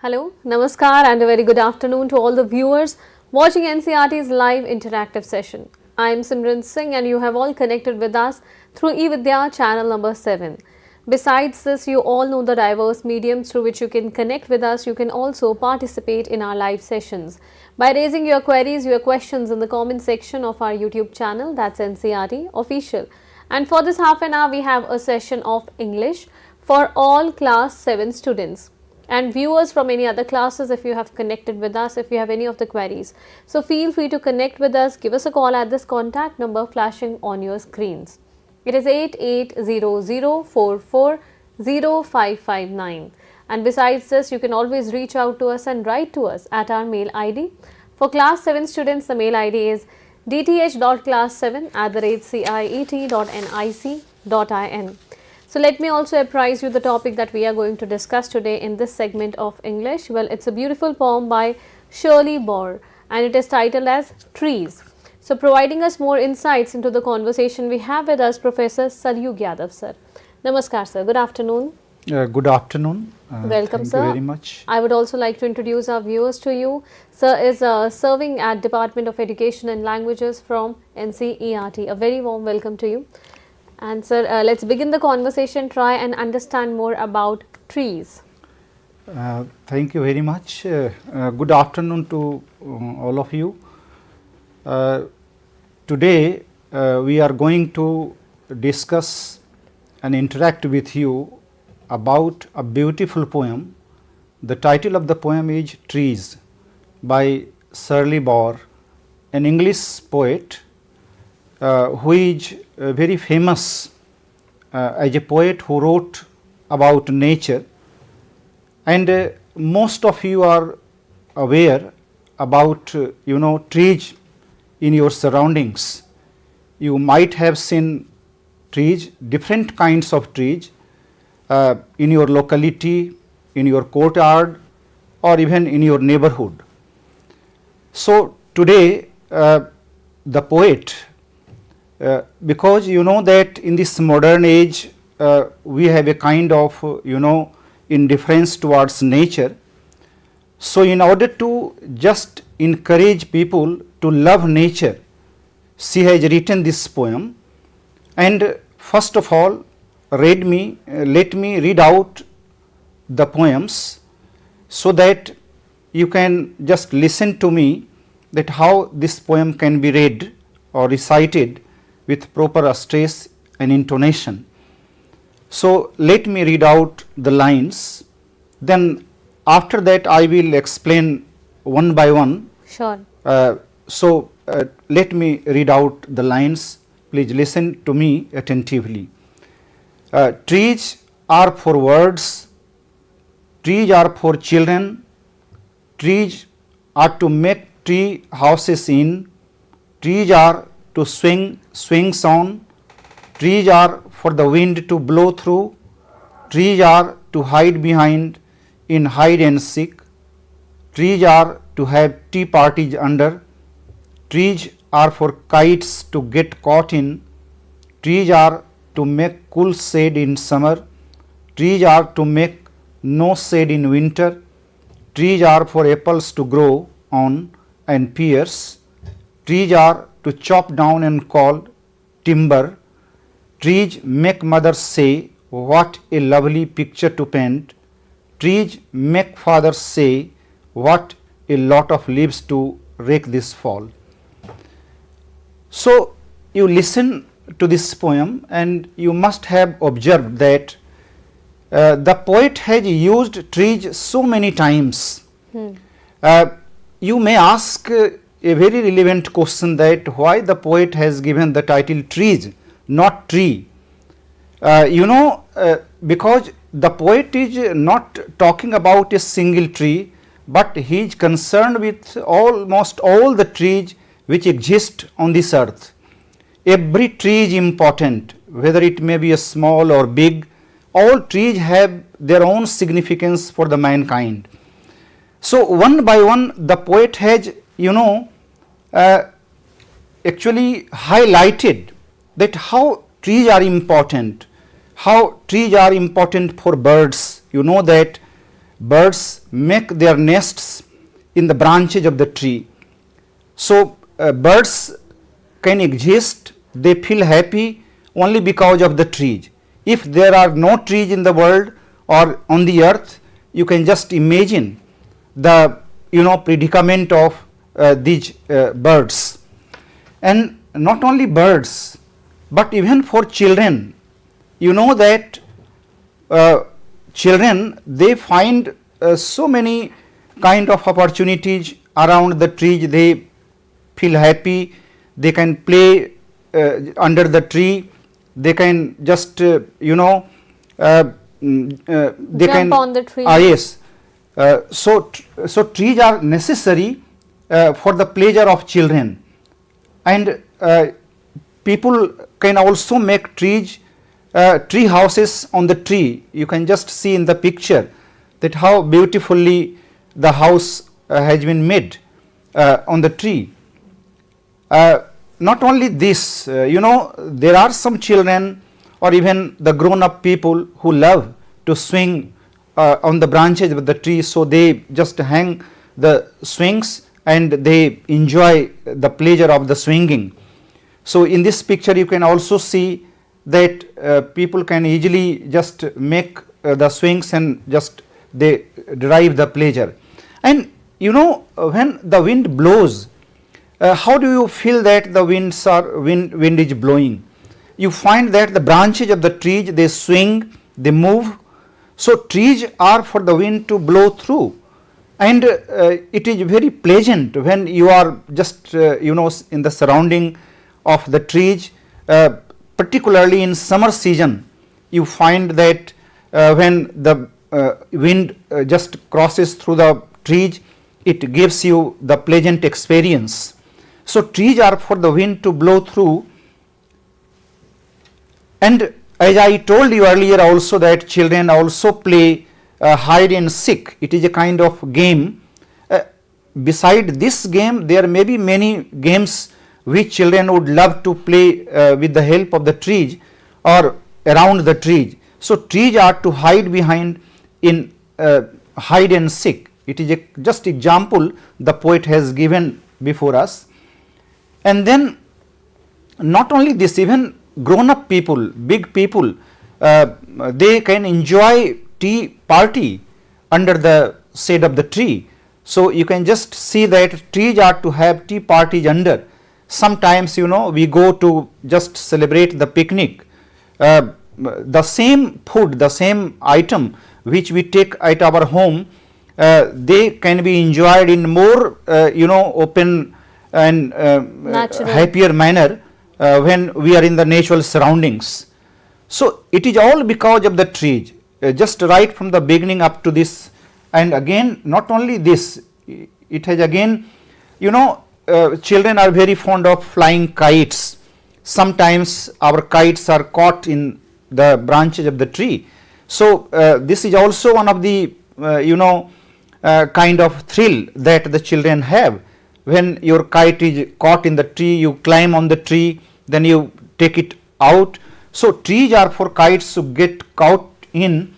Hello, Namaskar and a very good afternoon to all the viewers watching NCERT's live interactive session. I am Simran Singh and you have all connected with us through eVidya channel number 7. Besides this, you all know the diverse mediums through which you can connect with us. You can also participate in our live sessions by raising your queries, your questions in the comment section of our YouTube channel, that's NCERT Official. And for this half an hour, we have a session of English for all class 7 students and viewers from any other classes. If you have connected with us, if you have any of the queries, so feel free to connect with us. Give us a call at this contact number flashing on your screens. It is 8800440559, and besides this, you can always reach out to us and write to us at our mail ID. For class 7 students, the mail ID is dth.class7@ciet.nic.in. So let me also apprise you the topic that we are going to discuss today in this segment of English. Well, it's a beautiful poem by Shirley Bauer and it is titled as Trees. So providing us more insights into the conversation, we have with us Professor Saryug Yadav sir. Namaskar sir, good afternoon. Good afternoon. Welcome thank sir. You very much. I would also like to introduce our viewers to you. Sir is serving at Department of Education and Languages from NCERT. A very warm welcome to you. And sir, let's begin the conversation, try and understand more about trees. Thank you very much. Good afternoon to all of you. Today we are going to discuss and interact with you about a beautiful poem. The title of the poem is Trees by Shirley Bauer, an English poet who is very famous as a poet who wrote about nature, and most of you are aware about trees in your surroundings. You might have seen trees, different kinds of trees in your locality, in your courtyard, or even in your neighborhood. So today the poet, because you know that in this modern age we have a kind of indifference towards nature. So in order to just encourage people to love nature, she has written this poem. And first of all, let me read out the poems so that you can just listen to me that how this poem can be read or recited with proper stress and intonation. So let me read out the lines, then after that I will explain one by one. Sure. Let me read out the lines. Please listen to me attentively. Trees are for words, trees are for children, trees are to make tree houses in, trees are to swing swings on, trees are for the wind to blow through, trees are to hide behind in hide and seek, trees are to have tea parties under, trees are for kites to get caught in, trees are to make cool shade in summer, trees are to make no shade in winter, trees are for apples to grow on and pears, trees are to chop down and call timber, trees make mothers say what a lovely picture to paint, trees make fathers say what a lot of leaves to rake this fall. So you listen to this poem and you must have observed that the poet has used trees so many times. You may ask a very relevant question that why the poet has given the title trees, not tree. Because the poet is not talking about a single tree, but he is concerned with almost all the trees which exist on this earth. Every tree is important, whether it may be a small or big. All trees have their own significance for the mankind. So one by one the poet has actually highlighted that how trees are important, how trees are important for birds. You know that birds make their nests in the branches of the tree. So birds can exist, they feel happy only because of the trees. If there are no trees in the world or on the earth, you can just imagine the predicament of these birds. And not only birds, but even for children, you know that children, they find so many kind of opportunities around the trees. They feel happy, they can play under the tree, they can just they Jump can on the tree. Yes. So trees are necessary for the pleasure of children, and people can also make trees, tree houses on the tree. You can just see in the picture that how beautifully the house has been made on the tree. Not only this, there are some children or even the grown up people who love to swing on the branches of the tree, so they just hang the swings and they enjoy the pleasure of the swinging. So in this picture you can also see that people can easily just make the swings and just they derive the pleasure. And when the wind blows, how do you feel that the wind is blowing? You find that the branches of the trees, they swing, they move. So trees are for the wind to blow through, and it is very pleasant when you are just in the surrounding of the trees, particularly in summer season. You find that when the wind just crosses through the trees, it gives you the pleasant experience. So trees are for the wind to blow through. And as I told you earlier also that children also play hide and seek. It is a kind of game. Beside this game, there may be many games which children would love to play with the help of the trees or around the trees. So trees are to hide behind in hide and seek. It is just example the poet has given before us. And then not only this, even grown up people, big people, they can enjoy tea party under the shade of the tree. So you can just see that trees are to have tea parties under. Sometimes we go to just celebrate the picnic. The same food, the same item which we take at our home, they can be enjoyed in more open and happier manner when we are in the natural surroundings. So it is all because of the trees, just right from the beginning up to this. And again, not only this, it has again, children are very fond of flying kites. Sometimes our kites are caught in the branches of the tree. So this is also one of the kind of thrill that the children have. When your kite is caught in the tree, you climb on the tree, then you take it out. So trees are for kites to get caught in